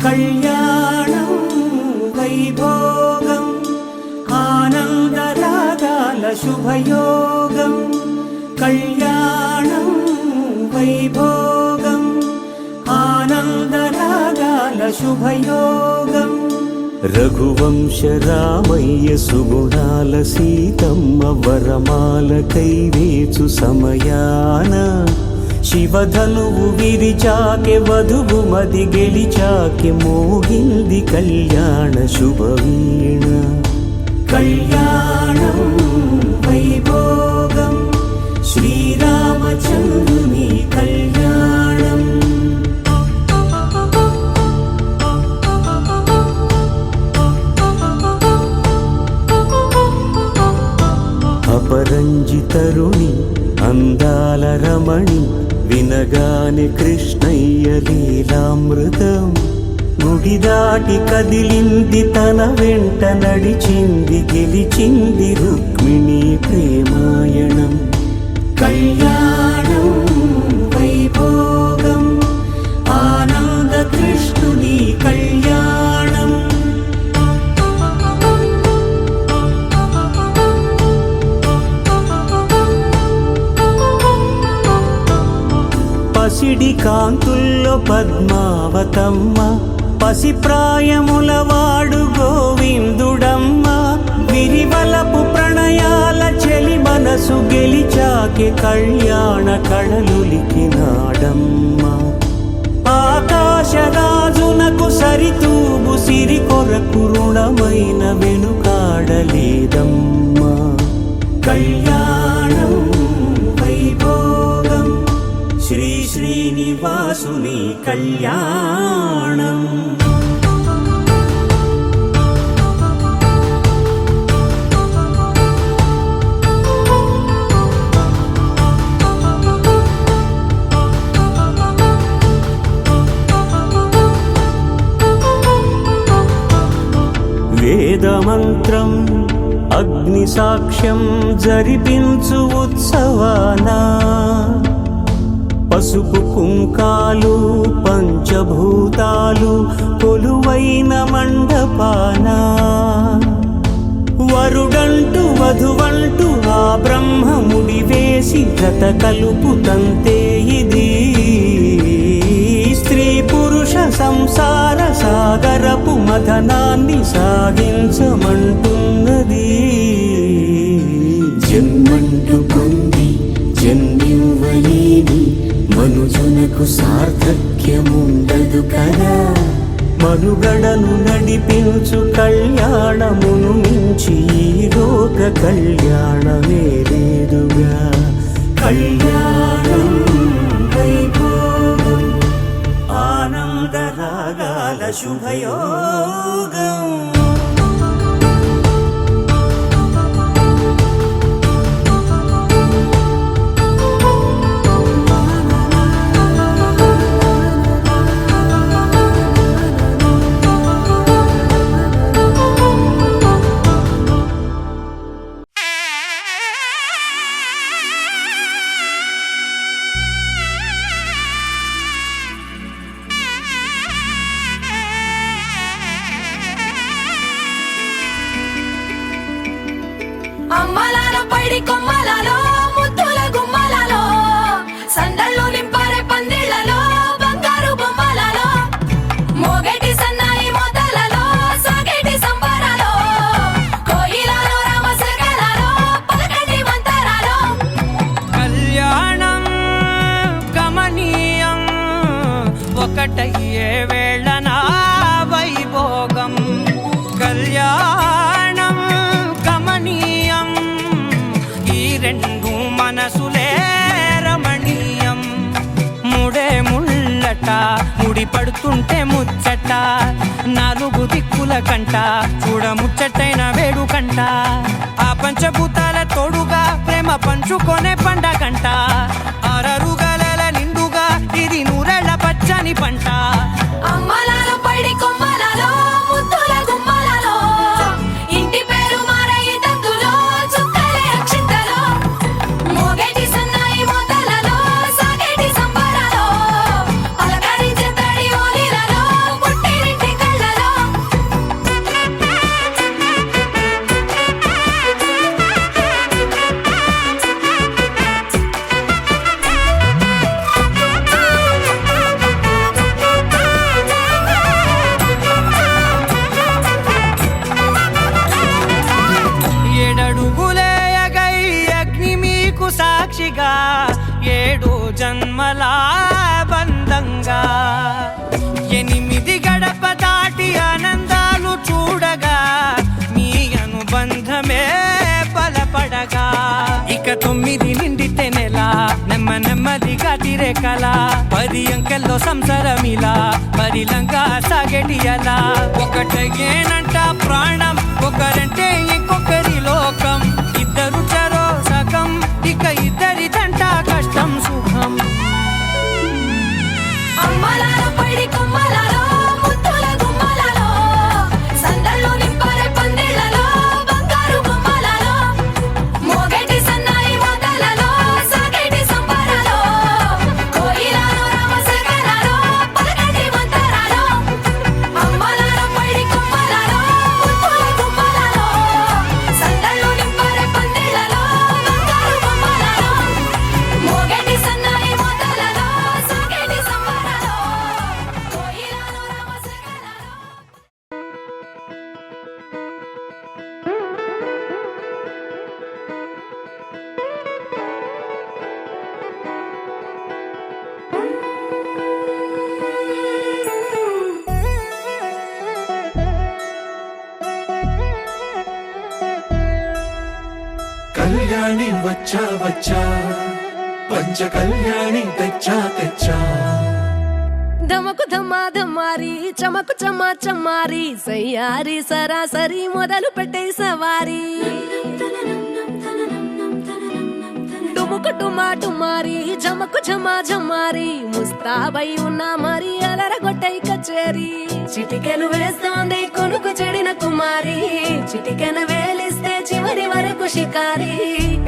కళ్యాణం వైభోగం ఆనందరాగాల శుభయోగం. కళ్యాణం వైభోగం ఆనందరాగాల శుభయోగం. రఘువంశ రామయ్య సుగుణాల సీతమ్మ వరమాల కైవేచు సమయాన శివధనువు విరిచాకె వధువు మది గెలిచాకె మోగింది కళ్యాణ శుభవీణ. కళ్యాణం వైభోగం శ్రీరామచంద్రుని కళ్యాణం. అపరంజితరుణి అందాల రమణి వినగానే కృష్ణయ్య లీలామృతం. గుడి దాటి కదిలింది తన వెంట నడిచింది గెలిచింది రుక్మిణి ప్రేమాయణం. కళ్యాణం వైభోగం ఆనంద కృష్ణుని కళ్యాణం. పసిడి కాంతుల్లో పద్మావతమ్మ పసిప్రాయముల వాడు గోవిందుడమ్మ. విరివలపు ప్రణయాల చెలి మనసు గెలిచాకె కళ్యాణ కళలులికినాడమ్మ. ఆకాశరాజునకు సరితూగు సిరి కొరకు రుణమైన వెనుకాడలేదమ్మ. కళ్యాణం వైభోగం శ్రీ శ్రీనివాసుని కళ్యాణం. వేదమంత్రం అగ్ని సాక్ష్యం జరిపించు ఉత్సవానా పసుపు కుంకాలు పంచభూతాలు కొలువైన మండపాన. వరుడంటూ వధువంటూ ఆ బ్రహ్మముడి వేసి జత కలుపుతంతే ఇది. స్త్రీ పురుష సంసార సాగరపు మథనాన్ని సాగించమంటున్నది. జన్మంటూ పొంది జన్మివ్వలేని మనుజునకు సార్థక్యముండదు కదా. మనుగడను నడిపించు కళ్యాణమును మించి ఈ లోక కళ్యాణమే లేదుగా. కళ్యాణం వైభోగం ఆనందరాగాల శుభయోగం. అమ్మలాలో పైడి కొమ్మలలో ముద్దుల గుమ్మలలో సందళ్ళు నింపారే పందిళ్లలో బంగారు బొమ్మలలో మోగేటి సన్నాయి మోతలలో సాగేటి సంబరాలో కోయిలలో రామసగలలో పలకటి మంతరాలో. కళ్యాణం గమనీయం ఒకటయ్యే వేళనా వైభోగం. కళ్యాణం గమనీయం ఈ రెండు మనసులే రమణీయం. ముడే ముళ్ళట ముడి పడుతుంటే ముచ్చట నాలుగు దిక్కుల కంట చూడ ముచ్చటైన వేడుకంట. ఆ పంచభూతాల తోడుగా ప్రేమ పంచుకొనే పండగంట. అరరుగల నిండుగా ఇది నూరెళ్ళ పచ్చని పంట. అమ్మలాలో పైడి కొమ్మలలో ముద్దుల గుమ్మలలో ఇంటి పేరు మారయి తందులో చుక్కలే అక్షింతలో మోగేటి సన్నాయి మోతలలో సాగేటి సంబరాలో పలకరించే తడి ఓలిలలో పుట్టినింటి కల 10 అంకెల్లో సంసారమిలా పరిలంగా సాగేటియలా ఒకటేనంట ప్రాణం ఒకరంటే ఇంకొకరి లోకం ఇద్దరు చరో సగం ఇక ఇద్దరిదంట కష్టం సుఖం అమ్మలాలో పడి కొమ్మలాలో ముత్తుల గుమ్మలాలో సందళ్ళు నింపారే పందిళ్ళలో బంగారు బొమ్మలాలో మోగేటి సన్నాయి మోతలలో సాగేటి సంబరాలో కోయిలాలో రామశేఖరాలో పలకటి మంతరాలో అమ్మలాలో పడి కొమ్మలాలో ముత్తుల గుమ్మలాలో సందళ్ళు నింపారే పందిళ్ళలో బంగారు బొమ్మలాలో మోగేటి సన్నాయి మోతలలో సాగేటి సంబరాలో కోయిలాలో రామశేఖరాలో కళ్యాణి వచ్చా వచ్చా పంచ కళ్యాణి తెచ్చా తెచ్చా ధమకు ధమ్మా ధమ్మారి చమకు చమ్మా చమ్మారి సయ్యారి సరాసరి మొదలు పెట్టే సవారి డుముకు డుమా డుమారి జమకు ఝమా ఝమారి ముస్తాబై ఉన్నా మరి అలరగొట్టై కచేరి చిటికెను వేస్తోంది కొనుకు చెడిన కుమారి చిటికెను వేలిస్తే చివరి వరకు షికారి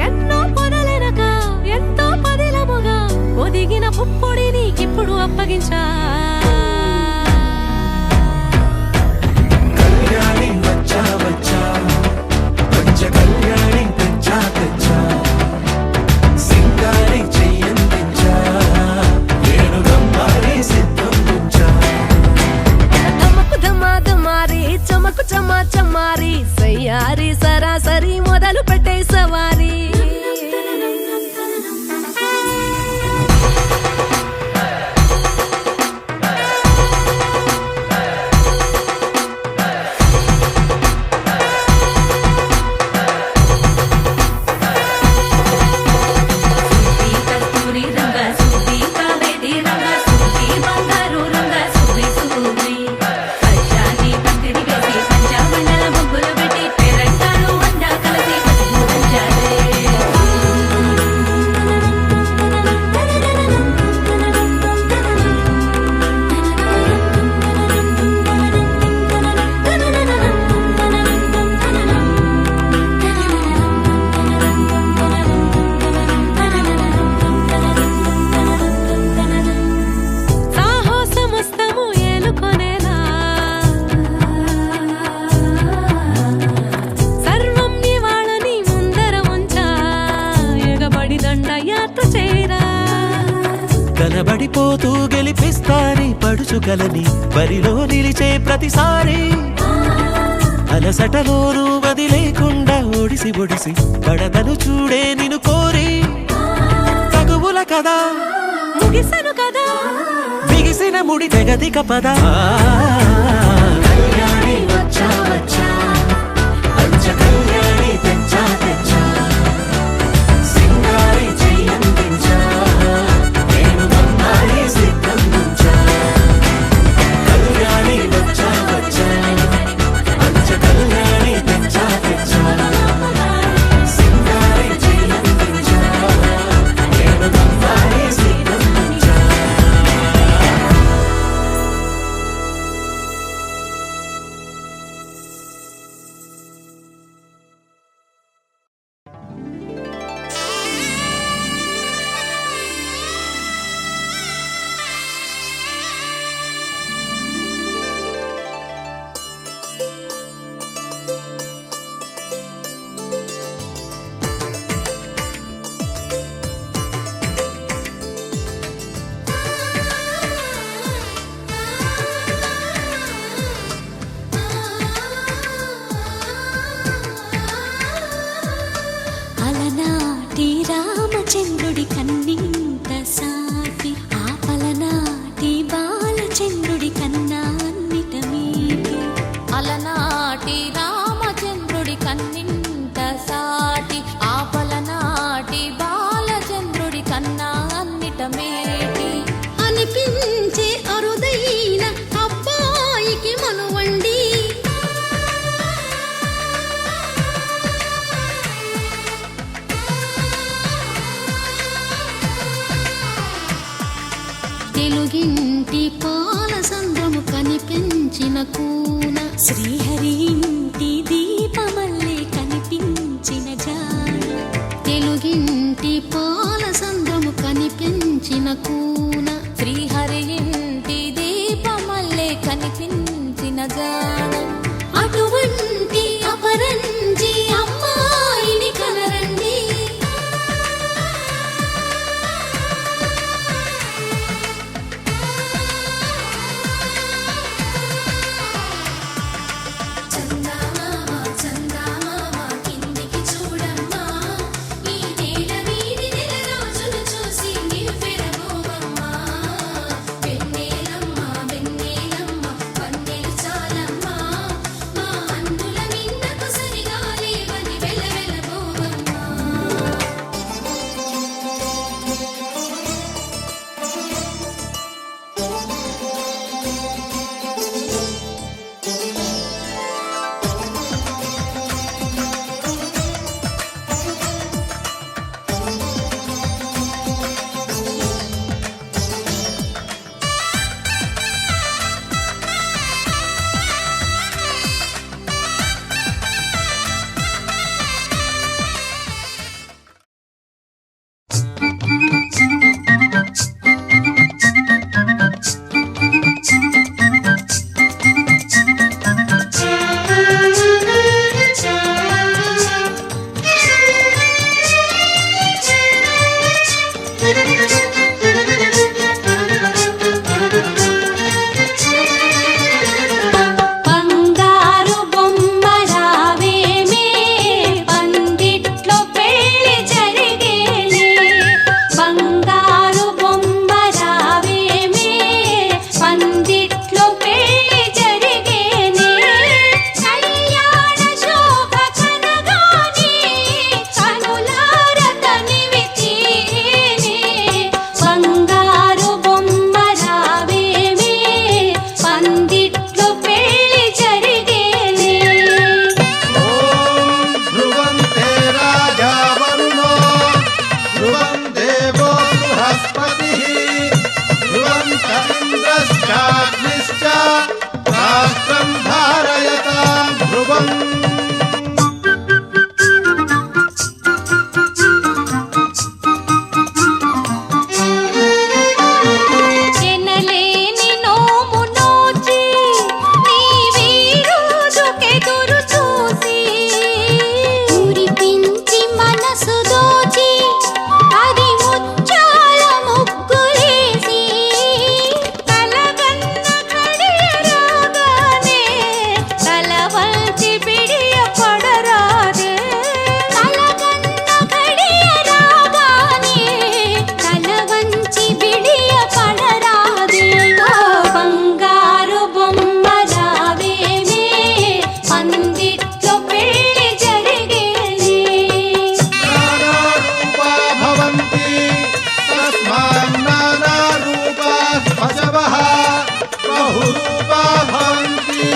ఎన్నో పొదలెనక ఎంతో పదిలముగా ఒదిగిన పుప్పొడి నీకిప్పుడు అప్పగించా కళ్యాణి వచ్చా వచ్చా పంచ కళ్యాణి తెచ్చా తెచ్చా సింగారి చెయ్యందించా వేణుగమ్మారి సిద్ధందించా ధమకు ధమ్మా ధమ్మారి చమకు చమ్మా చమ్మారి సయ్యారి సరాసరి మొదలు పెట్టే సవారి కస్తూరి రంగ సుబ్బి కావేరి రంగ సుబ్బి బంగారు రంగ సుబ్బి సుబ్బి పచ్చాని పందిరి వేసి పంచామండల ముగ్గులు పెట్టి పేరంటాలు అండా కలిసి పసుపు పంచాలే సాహసమస్తము ఏలుకొనేలా సర్వం ఇవాళని ముందర ఉంచా ఎగబడి దండ యాత్ర చేరా కనబడిపోతూ గెలిపిస్తాని పడుచుగలని బరిలో నిలిచే ప్రతిసారి అలసటలోనూ వదిలేకుండా ఒడిసి ఒడిసి పడదను చూడే నిన్ను కోరి తగువుల కదా ముగిసను కదా బిగిసిన ముడి తెగదిక పద కళ్యాణి వచ్చా వచ్చా పంచ కళ్యాణి తెచ్చా తెచ్చా సింగారి చెయ్యందించా వేణుగమ్మారి సిద్ధందించా కళ్యాణి వచ్చా వచ్చా పంచ కళ్యాణి తెచ్చా తెచ్చా సింగారి చెయ్యందించా వేణుగమ్మారి సిద్ధందించా ఇంటి పాల సంద్రము కనిపించిన కూన శ్రీహరి ఇంటి దీపమల్లే కనిపించిన జాన తెలుగింటి పాల సంద్రము కనిపించిన కూన శ్రీహరి ఇంటి దీపమల్లే కనిపించిన జాన అటువంటి అపరంజి అమ్మాయిని కనరండి చందమామ చందమామ కిందికి చూడమ్మా ఈ నేల వీధి నెల రోజులు చూసి నివ్వెరబోవమ్మా వెన్నెలమ్మ వెన్నెలమ్మ వన్నెలు చాలమ్మా మా అన్నుల మిన్నకు సరిగా లేవని వెలవెలబోవమ్మా బంగారు బొమ్మ రావేమే పందిట్లో పెళ్లి జరిగేనే బంగారు బొమ్మ రావేమే పందిట్లో పెళ్లి జరిగేనే కళ్యాణ శోభ కనగానే కనులార తనివి తీరేనే బంగారు బొమ్మ రావేమే పందిట్లో పెళ్లి జరిగేనే ధ్రువం తే రాజా వరుణో ధ్రువం దేవో బృహస్పతిః ధ్రువం ఇంద్రశ్చాగ్నిశ్చ రాష్ట్రం ధారయతాం ధ్రువం ఎనలేని నోము నోచి నీ వీరుదుకెదురు చూసి మురిపించి మనసు దోచి అది ముచ్చాల ముగ్గులేసి కలగన్న కడియ రాగానే తల వంచి బిడియ పడరాదే కలగన్న కడియ రాగానే తల వంచి బిడియ పడరాదే ఓ బంగారు బొమ్మ రావేమే పందిట్లో పెళ్లి జరిగేనే నానారూపా భవంతి తస్మాన్ నానారూపాః పశవః బహురూపా భవంతి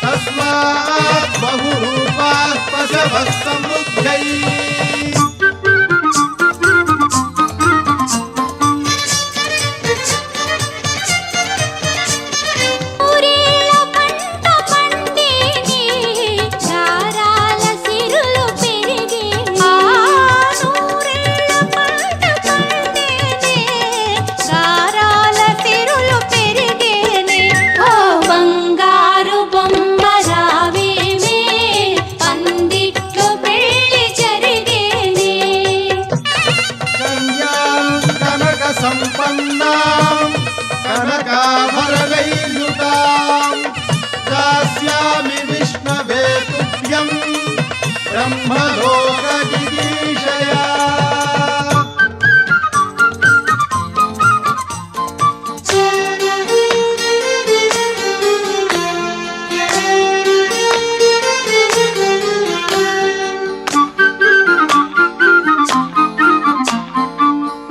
తస్మాత్ బహురూపాః పశవః సమృద్ధ్యై ఊరేళ్ళ పంట పండేనే గారాల సిరులు పెరిగేనే నూరేళ్ళ పంట పండేనే గారాల సిరులు పెరిగేనే ఓ బంగారు బొమ్మ రావేమే పందిట్లో పెళ్లి జరిగేనే కన్యాం కనక సంపన్నాం కనకాభరణైర్యుతాం దాస్యామి విష్ణవే తుభ్యం బ్రహ్మలోక జిగీషయా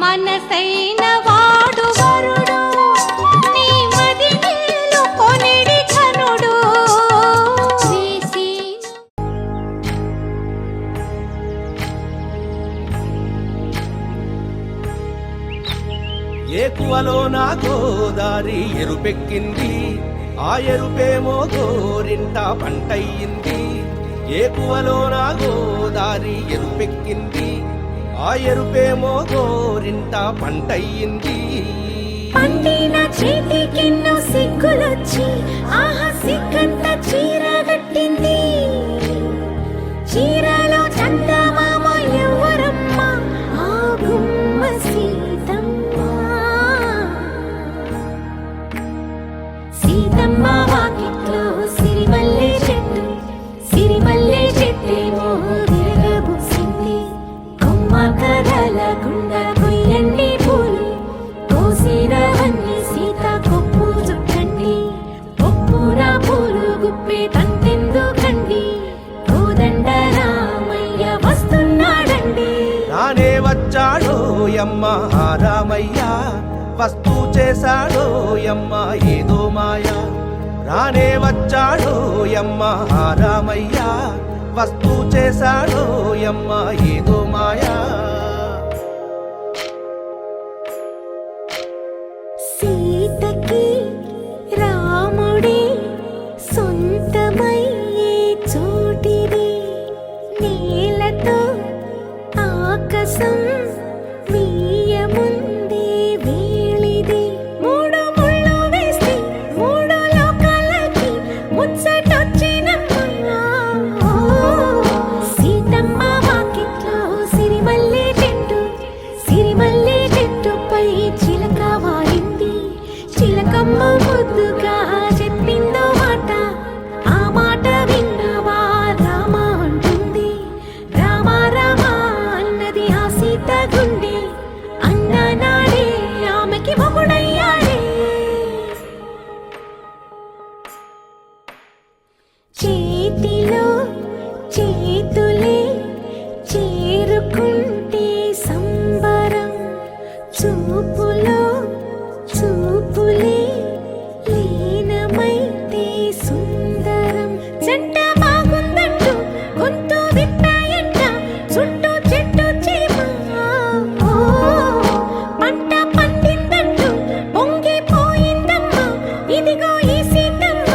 మనసైన వాడు వరుడు నీ మది నీళ్ళు కొనిడి ఘనుడు వేసిన గోదారి ఎరుపెక్కింది, ఆ ఎరుపేమో గోరింట పంటయ్యింది. ఏకువలోన గోదారి ఎరుపెక్కింది, ఆ ఎరుపేమో గోరింట పంటయ్యింది. పండిన చేతికెన్నో సిగ్గులొచ్చి ఆహా సిగ్గంత చీర కట్టింది. చీరలో చందమామ ఎవరమ్మ, ఆ గుమ్మ సీతమ్మ. సీతమ్మ వాకిట్లో సిరిమల్లె చెట్టు, సిరిమల్లె చెట్టేమో తిరగబూసింది. కొమ్మ కదలకుండా కొయ్యండి పూలు, కోసిరవన్నీ సీత కొప్పు చుట్టండి. కొప్పున పూలు గుప్పే తంతెందుకండి, కోదండ రామయ్య వస్తున్నాడండి. రానే వచ్చాడో యమ్మ ఆ రామయ్య, వస్తూ చేశాడో యమ్మ ఏదో మాయ. రానే వచ్చాడో యమ్మ ఆ రామయ్య, వస్తూ చేశాడో యమ్మ ఏదో మాయా. సీతకి రాముడే సొంతమయ్యే చోటిది, నేలతో ఆకాశం వీయముందే వేళిది. మూడు ముళ్ళు వేస్తే మూడు లోకాలకి ముచ్చటొచ్చినమ్మా. సీతమ్మ వాకిట్లో సిరిమల్లె చెట్టు, సిరిమల్లె చెట్టుపై చిలక వాలింది. చిలకమ్మ ముద్దుగా చెప్పిందో మాట, ఆ మాట విన్నవా రామ అంటుంది. రామ రామ అన్నది ఆ సీత గుండె, అన్ననాడే ఆమెకి మొగుడయ్యాడే. చేతిలో చేతులే చేరుకుంటే సంబరం, చూపులో చూపులే లీనమైతే సుందరం. జంట బాగుందంటూ గొంతు విప్పాయంట చుట్టూ చెట్టు చీమ. పంట పండిందంటూ పొంగిపోయిందమ్మా, ఇదిగో ఈ సీతమ్మ.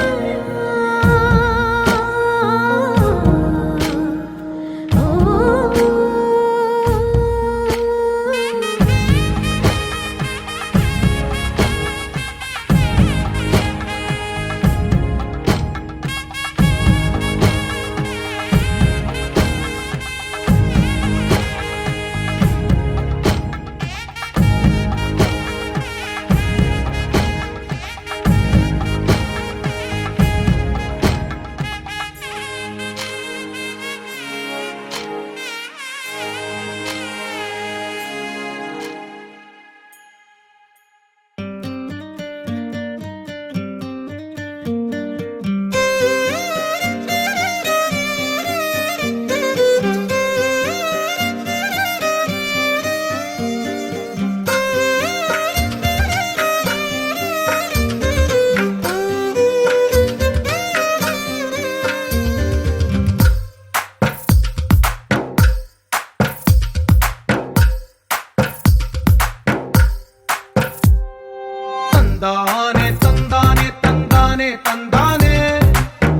తందానే తందానే తందానే తందానే,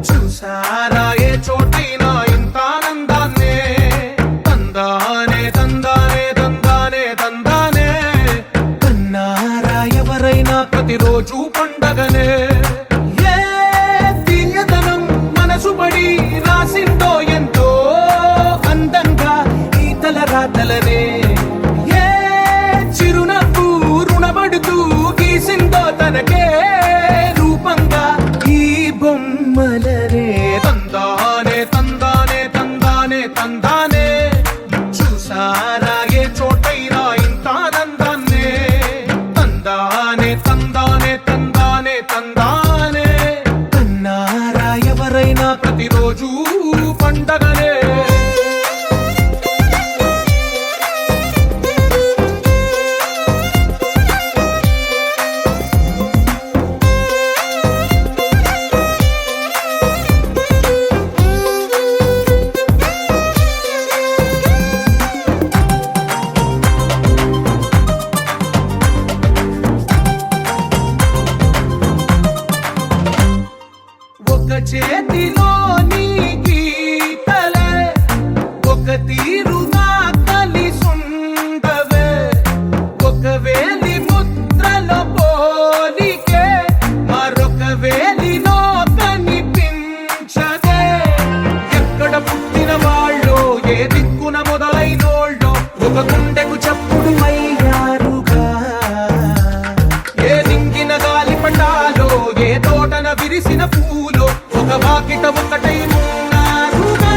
చూసారా ఏ చోటైనా ఇంత ఆనందాన్నే. తందానే తందానే తందానే తందానే, కన్నారా ఎవరైనా ప్రతిరోజు పండగనే. ఏ తీయదనం మనసు పడి రాసిందో ఎంతో అందంగా ఈ తలరాతలనే. ఏ చిరునవ్వు రుణపడుతూ గీసిందో తనకే రూపంగా ఈ బొమ్మలనే. తందానే తందానే తందానే తందానే, చూసారా ఏ చోటైనా ఇంత ఆనందాన్నే. తందానే తందానే తందానే తందానే. చేతిలోని గీతలే ఒక తీరుగా కలిసుండవే ఒక వేలి ముద్రలో పోలికే మరొక వేలిలో కనిపించదే ఎక్కడ పుట్టిన వాళ్ళో ఏ దిక్కున మొదలైనోళ్ళో ఒక గుండెకు చప్పుడు అయ్యారుగా ఏ దింగిన గాలి పటాలో ఏ తోటన విరిసిన పూలో ఒక వాకిట ఒకటై ఉన్నారుగా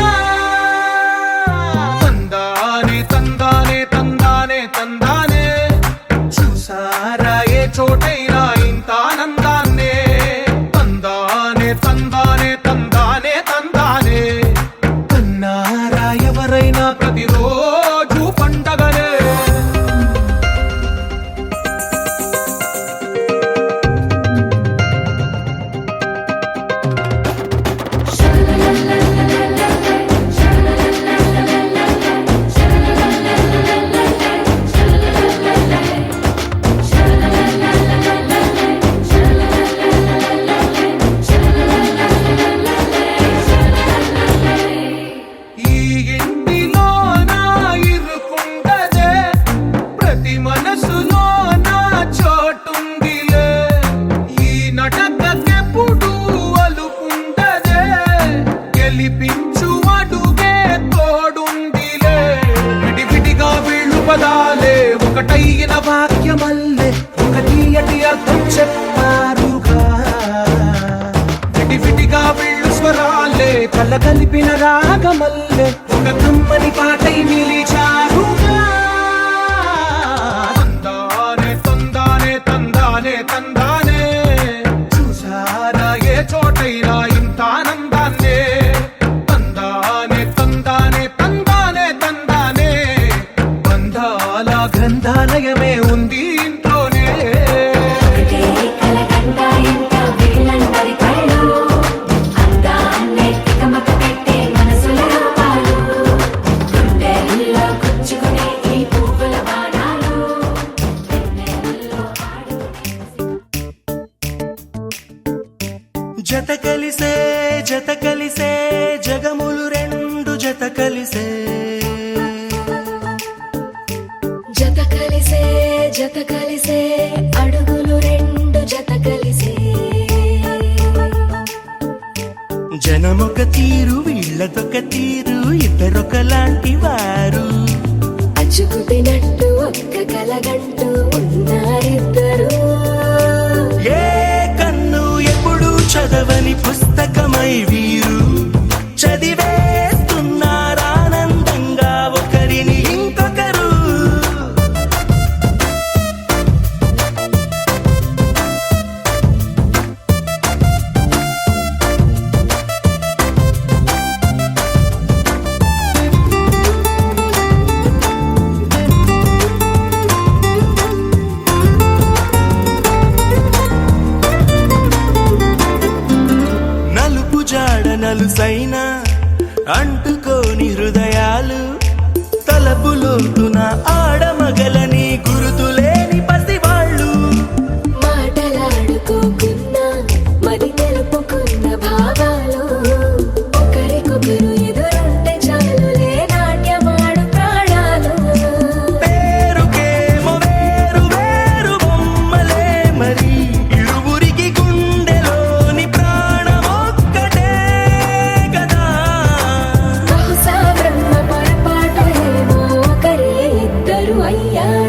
తందానే తందానే తందానే తందానే చూసారా ఏ చోటైనా ఇంత ఆనందాన్నే తందానే తందానే తందానే తందానే కన్నారా ఎవరైనా ప్రతిరోజు పండగనే ఈ ఇంటిలో నా ఇరుకుండదే ప్రతి మనసులో నా చోటుందిలే ఈ నటకెప్పుడు అలుకుండదే గెలిపించు అడుగే తోడుందిలే విడివిడిగా వీళ్ళు పదాలే ఒకటైన వాక్యమల్లే ఒక తీయటి అర్థం చెప్పారుగా విడివిడిగా వీళ్ళు స్వరాలే కళ్ళ కలిపిన రాగమల్లే ఒక కమ్మని పాటై నిలిచారుగా తందానే తందానే తందానే తందానే చూసారా ఏ చోటైనా ఇంత ఆనందాన్నే తందానే తందానే తందానే తందానే బంధాల గ్రంథాలయమే ఉంది ఇంట్లోనే ఒకటే కలకండ ఇంత వీళ్ళందరి కళ్ళు అందాన్నే తికమక పెట్టే మనసుల రూపాలు గుండెల్లో గుచ్చుకునే ఈ పువ్వుల బాణాలు వెన్నెల్లో ఆడుకునే జత కలిసే జగములు రెండు జత కలిసే జత కలిసే అడుగులు రెండు జత కలిసే జనమొక తీరు వీళ్ళదొక తీరు ఇద్దరొకలాంటి వారు అచ్చుకుతినట్టు ఒక్క కలగంటూ ఉన్నారిద్దరు ఏ కన్ను ఎప్పుడు చదవని పుస్తకమై వీరు చదివేస్తున్నారానందంగా ఒకరిని ఇంకొకరు నలుపు జాడ నలుసైన అంటుకోని హృదయాలు తలపులోతున ఆడమగలని గురుతులేని పసివాళ్ళు మాటలాడుకోకున్నా మరి తెలుపుకున్న భావాలు ఒకరికొకరు ఎదురుంటే చాలులే నాట్యమాడు ప్రాణాలు పేరుకేమో వేరు వేరు బొమ్మలే మరి ఇరువురికి గుండెలోని ప్రాణమొక్కటే కదా బహుశా బ్రహ్మ పొరపాటు ఏమో ఒకరే ఇద్దరు అయ్యారు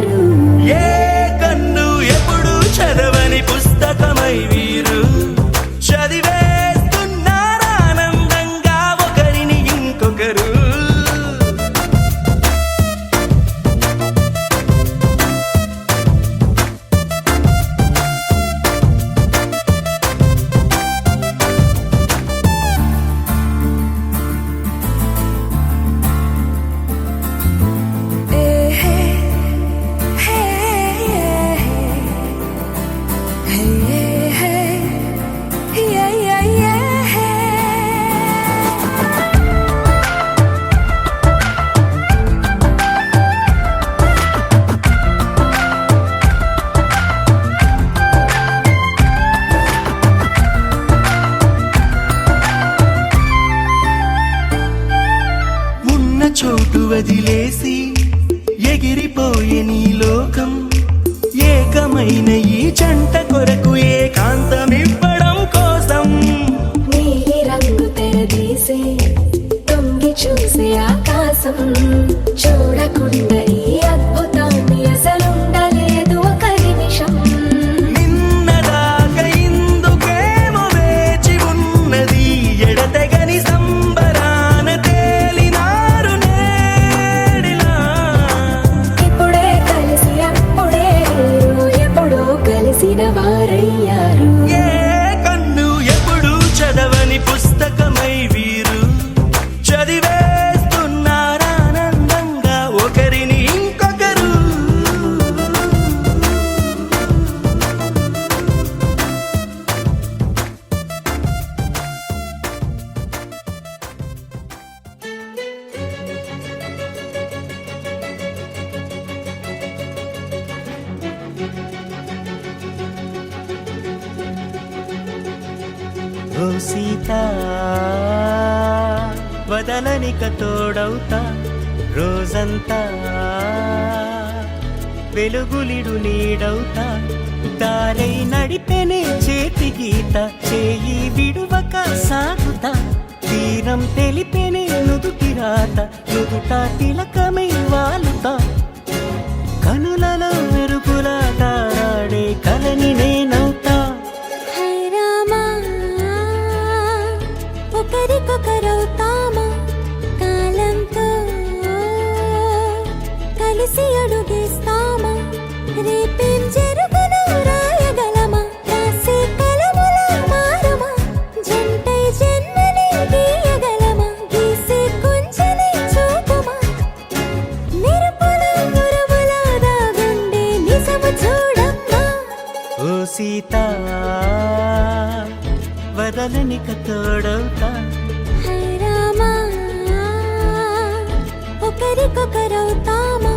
వదిలేసి ఎగిరిపోయే నీ లోకం ఏకమైన ఈ జంట కొరకు ఏకాంతమివ్వడం కోసం నీలి రంగు తెరదీసే తొంగి చూసే ఆకాశం చూడకుండా ఈ అద్భుతాన్ని అసలుండలేదు ఒక నిమిషం నిన్నదాకా ఇందుకేమో వేచి ఉన్నది ఎడతెగని సంబరాన తేలినారు నేడిలా ఇప్పుడే కలిసి అప్పుడే లేరు ఎప్పుడో కలిసిన వారయ్యారు ఏ కన్ను ఎప్పుడు చదవని పుస్తకమై వీరు చదివేస్తున్నారానందంగా ఒకరిని ఇంకొకరు ఓ సీత వదలనిక తోడవుతా రోజంతా వెలుగులిడు నీడవుతా దారై నడిపెనే చేతి గీత చేయి విడువక సాగుతా తీరం తెలిపెనే నుదుటి రాత నుదుట తిలకమై వాలుతా కనులలో మెరుగులా తారాడే కలని నేనవుతా హై రామా ఒకరికొకరవుతామా కాలంతో కలిసి అడుగేస్తామా రేపేం జరుగునో రాయగలమా రాసే కలముల మారమా జంటై జన్మని గీయగలమా గీసే కొంచెని చూపుమా మెరుపుల మురుముల దాగుండే నిజము చూడమ్మా ఓ సీత వదలనిక తోడవుతా హై రామా ఒకరికొకరవుతామా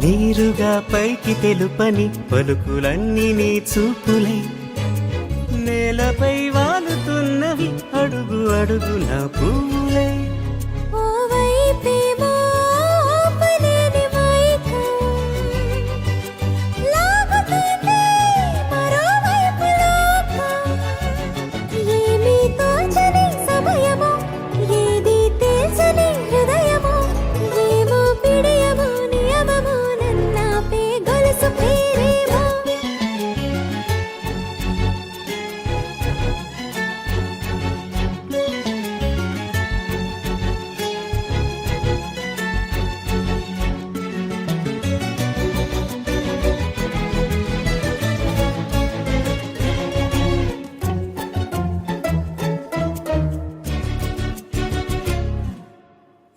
నీరుగా పైకి తెలుపని పలుకులన్నీ నీ చూపులై నేలపై వాలుతున్నవి అడుగు అడుగు నా పూలై ఓ వైపేమో ఆపలేని మైకం లాగుతుంది మరోవైపు లోకం ఏమీ తోచని సమయమో ఏది తేల్చని హృదయమో ఏమో పిడియమో నియమమో నన్నాపే గొలుసు పేరేమో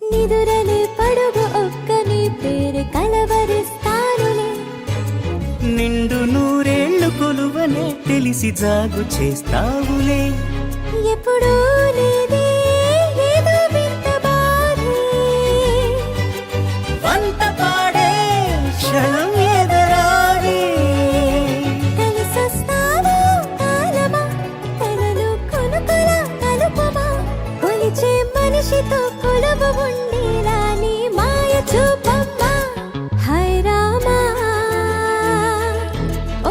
నిదురలే పడుగు ఒక్కని పేరు కలవరిస్తానులే నిండు నూరేళ్లు కొలువనే తెలిసి జాగు చేస్తావులే ఎప్పుడూ లేదే ఏదో వింత బాధే వంత పాడే క్షణం ఎదరాడే కలిసొస్తావో కాలమా కలలు కొనుకల కలుపమా కొలిచే మనిషితో కొలువు ఉండేలా నీ మాయ చూపమ్మా హై రామా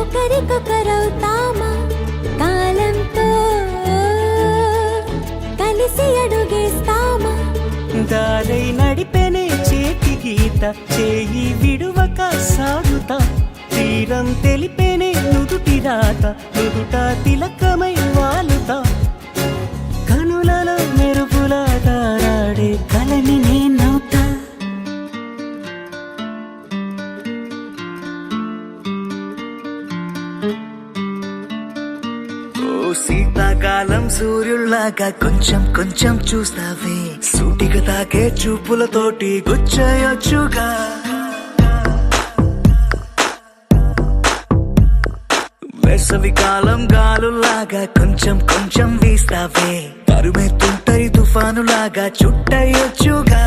ఒకరికొకరవుతామా కాలంతో కలిసి అడుగేస్తామా దారై నడిపెనే చేతి గీత చేయి విడువక సాగుతా తీరం తెలిపెనే నుదుటి రాత నుదుట తిలకమై వాలుతా కనులలో మెరుపులా తారాడే కలని నేనవుతా శీతాకాలం సూర్యుల్లాగా కొంచెం కొంచెం చూస్తావే సూటిగా తాకే చూపులతోటి గుచ్చేయొచ్చుగా వేసవి కాలం గాలులాగా కొంచెం కొంచెం వీస్తావే తరుమెత్తుంటరి తుఫానులాగా చుట్టయొచ్చుగా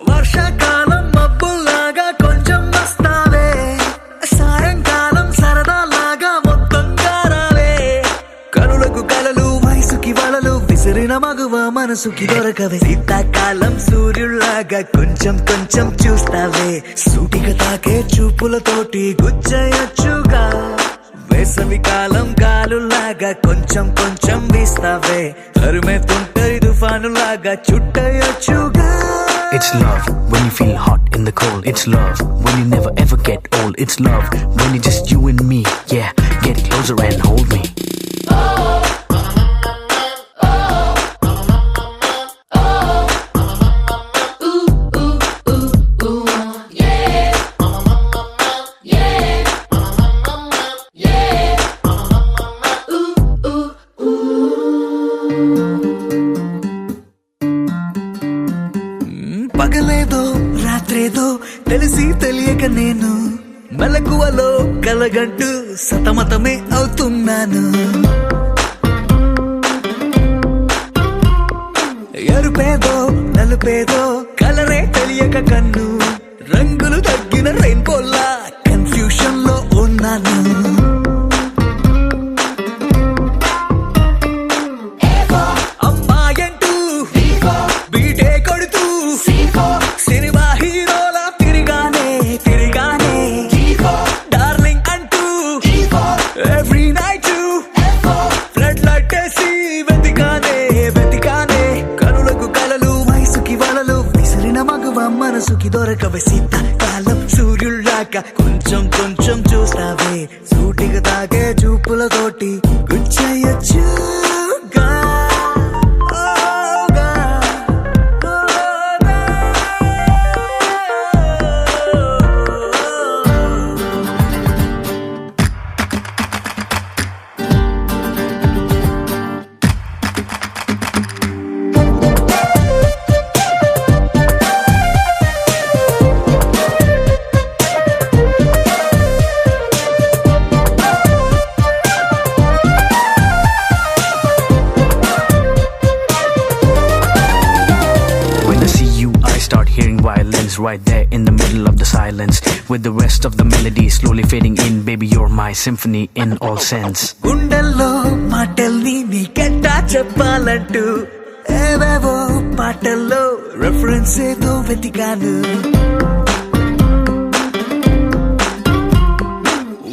వర్షాకాలం మబ్బుల్లాగా కొంచెం వస్తావే సాయంకాలం సరదాలాగా మొత్తంగా రావే కనులకు కలలు వయసుకి వలలు విసిరిన మగువ మనసుకి దొరకవే శీతాకాలం సూర్యుల్లాగా కొంచెం కొంచెం చూస్తావే సూటిగా తాకే చూపులతోటి గుచ్చేయొచ్చుగా వేసవి కాలం గాలులాగా కొంచెం కొంచెం వీస్తావే తరుమెత్తుంటరి తుఫానులాగా చుట్టయొచ్చుగా It's love when you feel hot in the cold. It's love when you never ever get old. It's love when it's just you and me. Yeah, get closer and hold me. పగలేదో రాత్రేదో తెలిసి తెలియక నేను మెలకువలో కలగంటూ సతమతమే అవుతున్నాను ఎరుపేదో నలుపేదో కలరే తెలియక కన్ను రంగులు తగ్గిన రెయిన్బోలా confusion లో ఉన్నాను అమ్మాయంటూ బీటే కొడుతూ సినిమా హీరోలా తిరిగానే తిరిగానే డార్లింగ్ అంటూ ఎవ్రీ నైట్ ఫ్లడ్ లైట్ వేసి వెతికానే వెతికానే కనులకు కలలు వయసుకి వలలు విసిరిన మగువ మనసుకి దొరకవే శీతాకాలం సూర్యుల్లాగా కొంచెం కొంచెం చూస్తావే సూటిగా తాగే చూపులతోటి గుచ్చేయొచ్చుగా When I see you, I start hearing violins right there in the middle of the silence. With the rest of the melody slowly fading in, baby, you're my symphony in all sense. గుండెల్లో మాటల్ని నీకెట్టా చెప్పాలంటూ ఏవేవో పాటల్లో reference ఏదో వెతికాను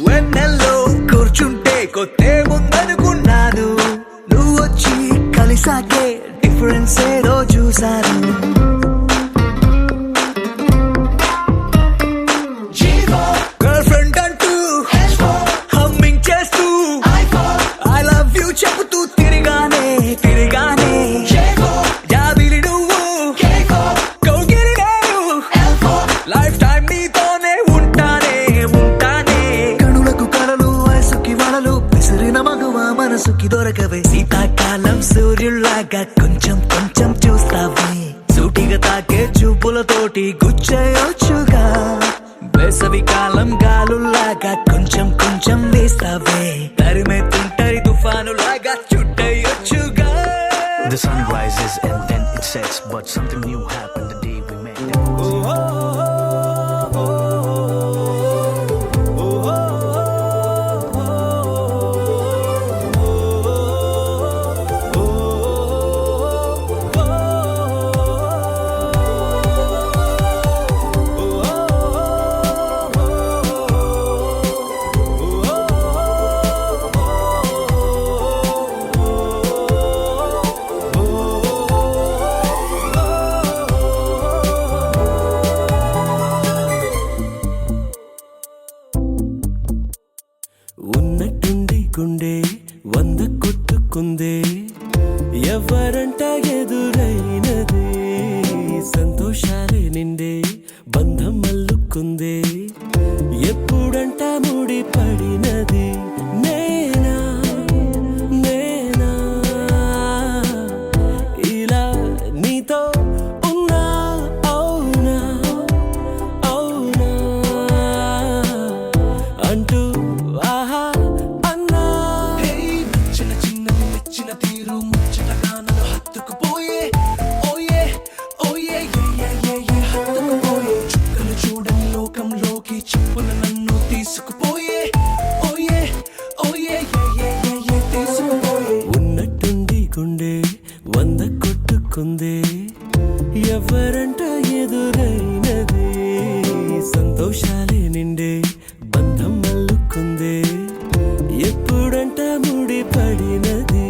వెన్నెల్లో కూర్చుంటే కొత్తే ముందనుకున్నాను నువ్వు వచ్చి కలిసాకే డిఫరెన్స్ ఏదో చూశాను గర్ల్ ఫ్రెండ్ అంటూ హమ్మింగ్ చేస్తూ ఐ లవ్ యూ చెబుతూ తిరిగానే తిరిగానే జాబిలి నువ్వు కౌగిలి నేను లైఫ్ టైం నీతోనే ఉంటానే ఉంటానే కనులకు కలలు వయసుకి వలలు విసిరిన మగువ మనసుకి దొరకవే శీతాకాలం సూర్యుల్లాగా కొంచెం కొంచెం చూస్తావే సూటిగా తాకే చూపులతోటి గుచ్చేయొచ్చుగా వేసవి కాలం గాలుల్లాగా కొంచెం కొంచెం వేస్తావే తరిమెత్తుంటరి తుఫానులాగా చుట్టయొచ్చుగా The sun rises and then it sets, but something new happened the day we met. ఉన్నట్టుండి గుండె 100 కొట్టుకుందే ఎవరంట ఎదురైనదే సంతోషాలే నిండే బంధం అల్లుకుందే ఎప్పుడంట ముడి పడినది నేనా కొట్టుకుందే ఎవరంట ఎదురైనదే సంతోషాలే నిండే బంధం అల్లుకుందే ఎప్పుడంట ముడి పడినది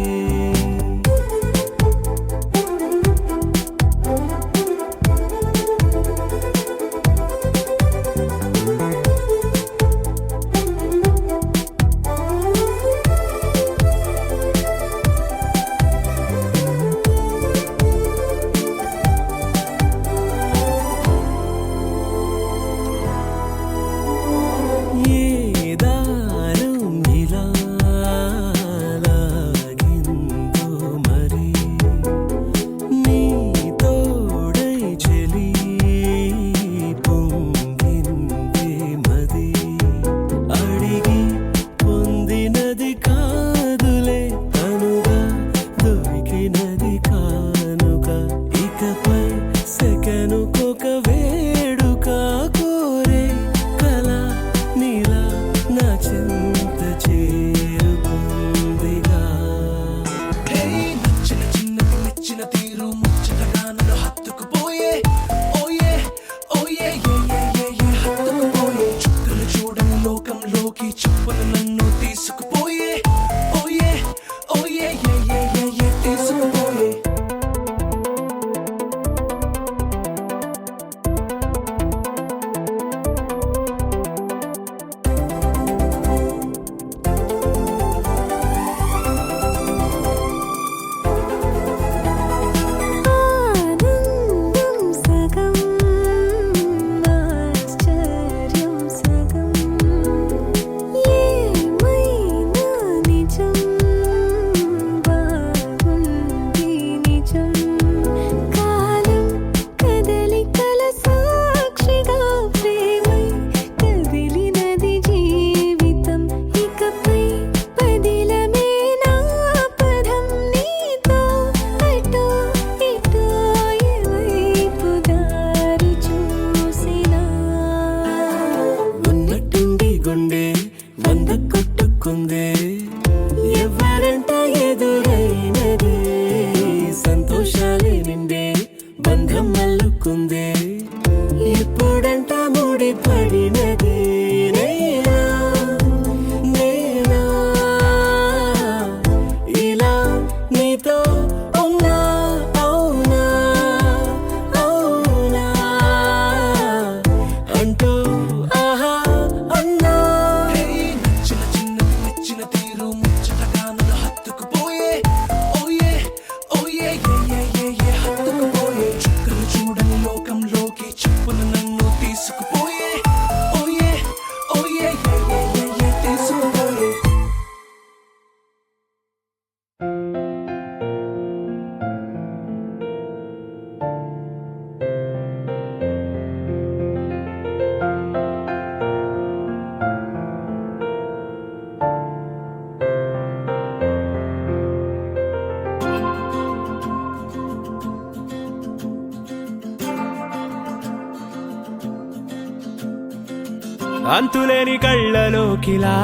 అంతులేని కళ్ళలోకిలా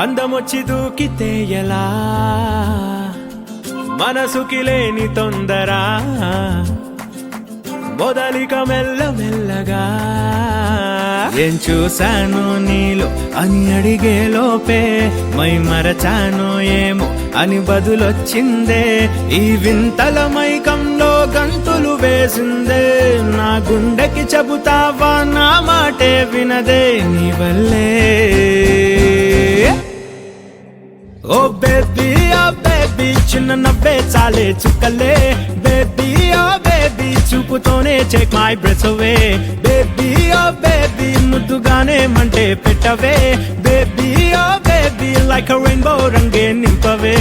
అందమొచ్చి దూకితే ఎలా మనసుకి లేని తొందర మొదలిక మెల్లమెల్లగా ఏం చూశాను నీలో అని అడిగే లోపే మై మరచాను ఏమో అని బదులొచ్చిందే ఈ వింతల మైకంలో గంతులు వేసిందే నా గుండెకి చెబుతావా నా మాటే వినదే నీ వల్లే ఓ బేబీ చిన్న నవ్వే చాలే చుక్కలే బేబీ ఓ బేబీ చూపుతోనే check my breath away baby oh baby ముద్దుగానే మంటే పెట్టవే baby oh baby like a rainbow రంగే నింపవే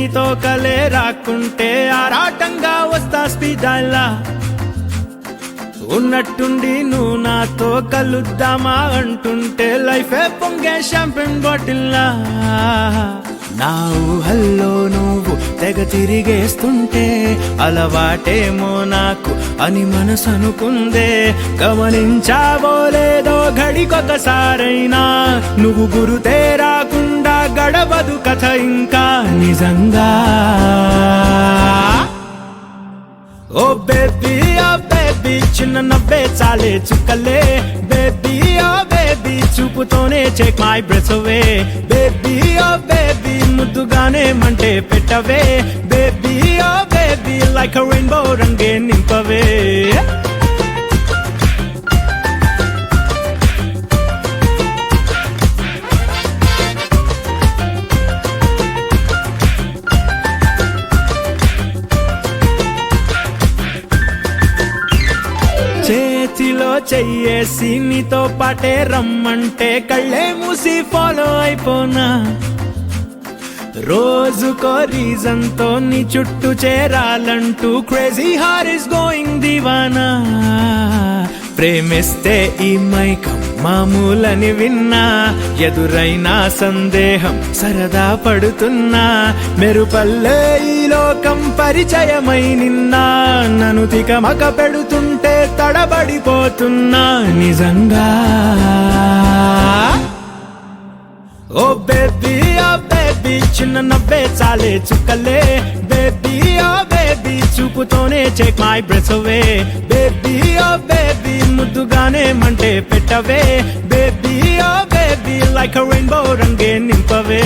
నీతో కలే రాకుంటే ఆరాటంగా వస్తా స్పీడ్ ఉన్నట్టుండి నువ్వు నాతో కలుద్దామా అంటుంటే లైఫే పొంగే షాంపెన్ బాటిల్లా నా ఊహల్లో నువ్వు తెగ తిరిగేస్తుంటే అలవాటేమో నాకు అని మనసు అనుకుందే గమనించావో లేదో ఘడికొకసారైనా నువ్వు గురుతే రాకుండా గడవదు కథ ఇంకా నిజంగా ఓ బేబీ చిన్న నవ్వే చాలే చుక్కలే బేబీ ఓ బేబీ చూపుతోనే check my breath away baby oh baby ముద్దుగానే మంటే పెట్టవే baby oh baby like a rainbow రంగే నింపవే చేతిలో చెయ్యేసి నీతో పాటే రమ్మంటే కళ్ళే మూసి ఫాలో అయిపోనా రోజుకో రీజన్ తో నీ చుట్టూ చేరాలంటూ క్రేజీ హార్ ఇస్ గోయింగ్ దివానా ప్రేమిస్తే ఈ మైకం మామూలని విన్నా ఎదురైనా సందేహం సరదా పడుతున్నా మెరుపల్లే ఈ లోకం పరిచయమై నిన్నా నన్ను తికమక పెడుతుంటే తడబడిపోతున్నా నిజంగా ఓ బేబీ చిన్న నవ్వే చాలే చుక్కలే బేబీ ఓ బేబీ చూపుతోనే check my breath away baby oh baby ముద్దుగానే మంటే పెట్టవే baby oh baby like a rainbow రంగే నింపవే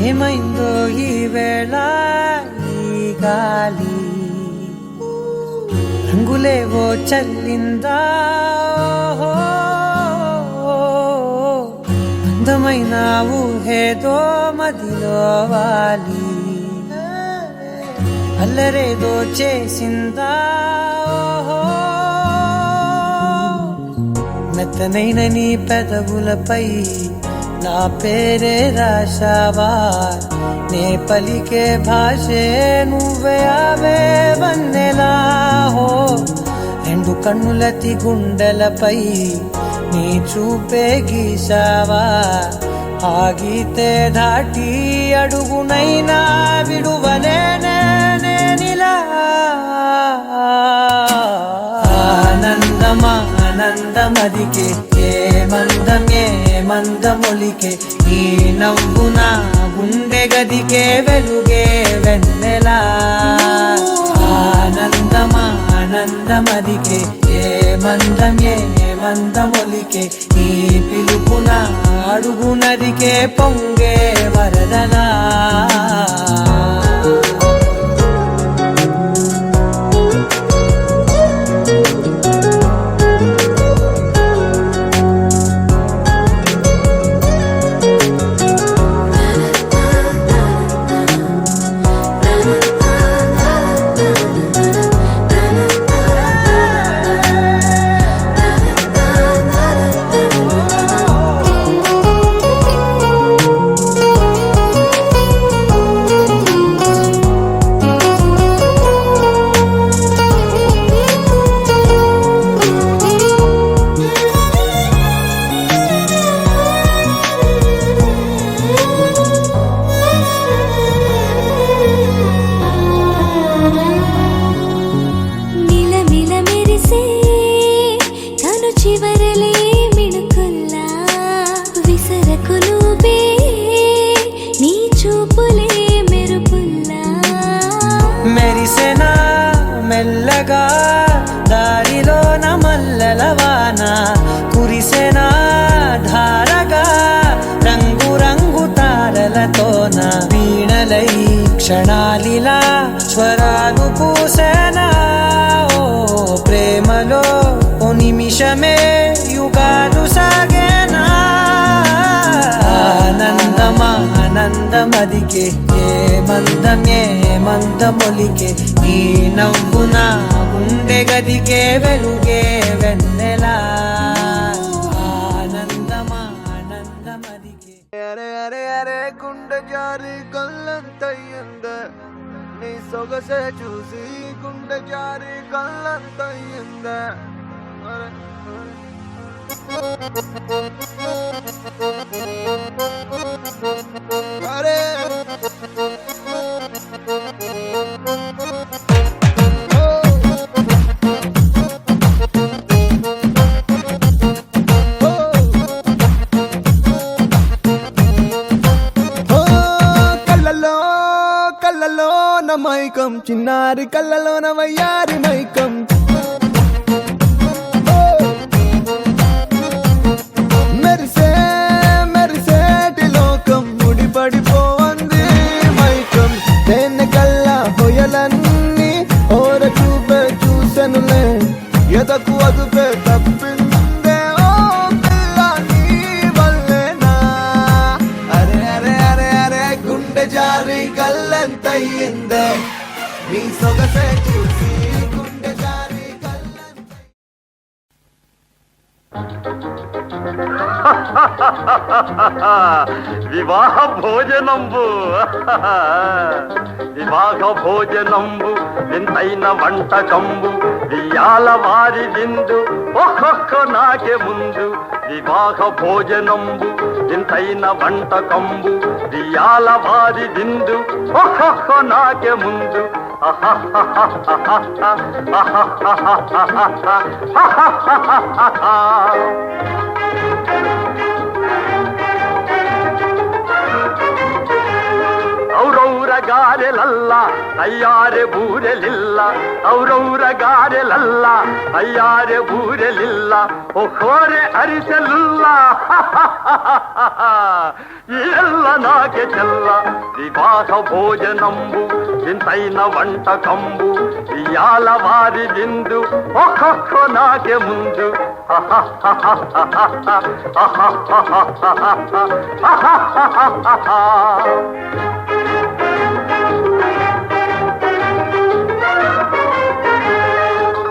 ఏమైందో ఈ వేళ ఈ గాలి రంగులేవో చల్లిందా అందమైన ఊహేదో మదిలో వాలి అల్లరేదో చేసిందా మెత్తనైన నీ పెదవులపై నా పేరే రాశావా నే పలికే భాషే నువ్వే ఆవే వన్నెలా హో రెండు కన్నులతి గుండెలపై నీ చూపే గీశావా ఆగితే దాటి అడుగునైనా విడువలేనే నేనిలా ఆనందమా ఆనందమదికే ఏ మందమొలికే ఈ నవ్వు నా గుండె గదికే వెలుగే వెన్నెలా ఆనందమా ఆనందమదికే ఏ మందమొలికే ఈ పిలుపున అడుగునదికే పొంగే వరదలా క్షణాలిలా స్వరాలు పూసేనా ఓ ప్రేమలో ఓ నిమిషమే యుగాలు సాగేనా ఆనందమదికే ఏ మందమొలికే నీ నవ్వున గుండె గదికే వెలుగే వెన్నెలా ఆనందమదికే అరే అరే అరే గుండె జారి కళ్ళంతయ్యింద నీ సొగసే చూసి గుండె జారి కళ్ళంతయ్యింద అరే కళ్ళలోన మైకం చిన్నారి కళ్ళలోన వయ్యారి మైకం మెరిసేటి లోకం ముడిపడిపోంది మైకం దేన్ని కల్లా హొయలన్నీ ఓర చూపే చూసెనులే ఎదకు అదుపే తప్పిందే ఓ పిల్ల నీ వల్లేనా అరే అరే అరే అరే గుండె జారి కళ్ళంతయ్యిందే నీ సొగసే చూసి గుండె జారి వివాహ భోజనంబు వివాహ భోజనంబు వింతైన వంటకంబు వియాల వారి విందు ఒక్కొక్క నాకే ముందు వివాహ భోజనంబు వింతైన వంటకంబు వియాల వారి విందు ఒక్కొక్క నాకే ముందు ಔರೌರ ಗಾರೆಲಲ್ಲ ಅಯ್ಯಾರೆ ಬೂರೆಲಿಲ್ಲ ಔರೌರ ಗಾರೆಲಲ್ಲ ಅಯ್ಯಾರೆ ಬೂರೆಲಿಲ್ಲ ಒಕ್ಕೋರೆ ಅರಿಸಲಿಲ್ಲ ಎಲ್ಲ ನಾಗೆ ಚೆಲ್ಲ ವಿವಾಹ ಭೋಜನಂಬು ಇಂತೈನ వంటకంబు ఇయాల వారి విందు ఒక్కొక్క నాకే ముందు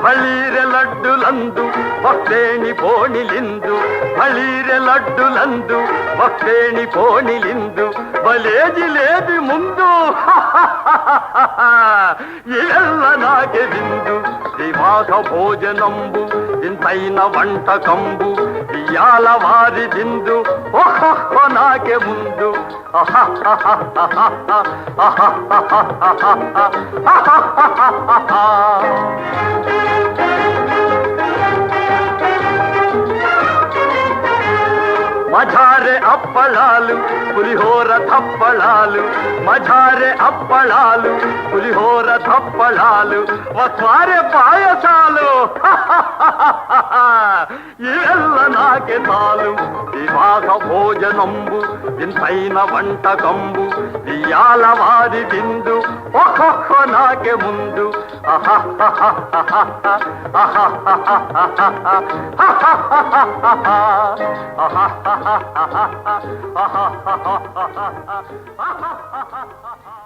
ಬಳೀರೆ ಲಡ್ಡುಲಂದು ಭಕ್ತೇಣಿ ಪೋಣಿಲಿಂದು ಬಳೀರೆ ಲಡ್ಡುಲಂದು ಭಕ್ತೇಣಿ ಪೋಣಿಲಿಂದು ಬಲೇಜಿ ಲೇದಿ ಮುಂದು ಎಲ್ಲ ನಾಗೆ విందు వివాహ భోజనంబు ఇంతైన వంటకంబు ఇయాల వారి విందు ఒక్కొక్క నాకే ముందు మజారే అప్పళాలు పులిహోర తప్పళాలు మజారే అప్పళాలు పులిహోర తప్పళాలు వస్వారే పాయసాలు ಎಲ್ಲ నాకే తాలు వివాహ భోజనంబు ఇంతైన వంటకంబు ఇయాల వారి విందు ఒక్కొక్క నాకే ముందు ha ha ha ha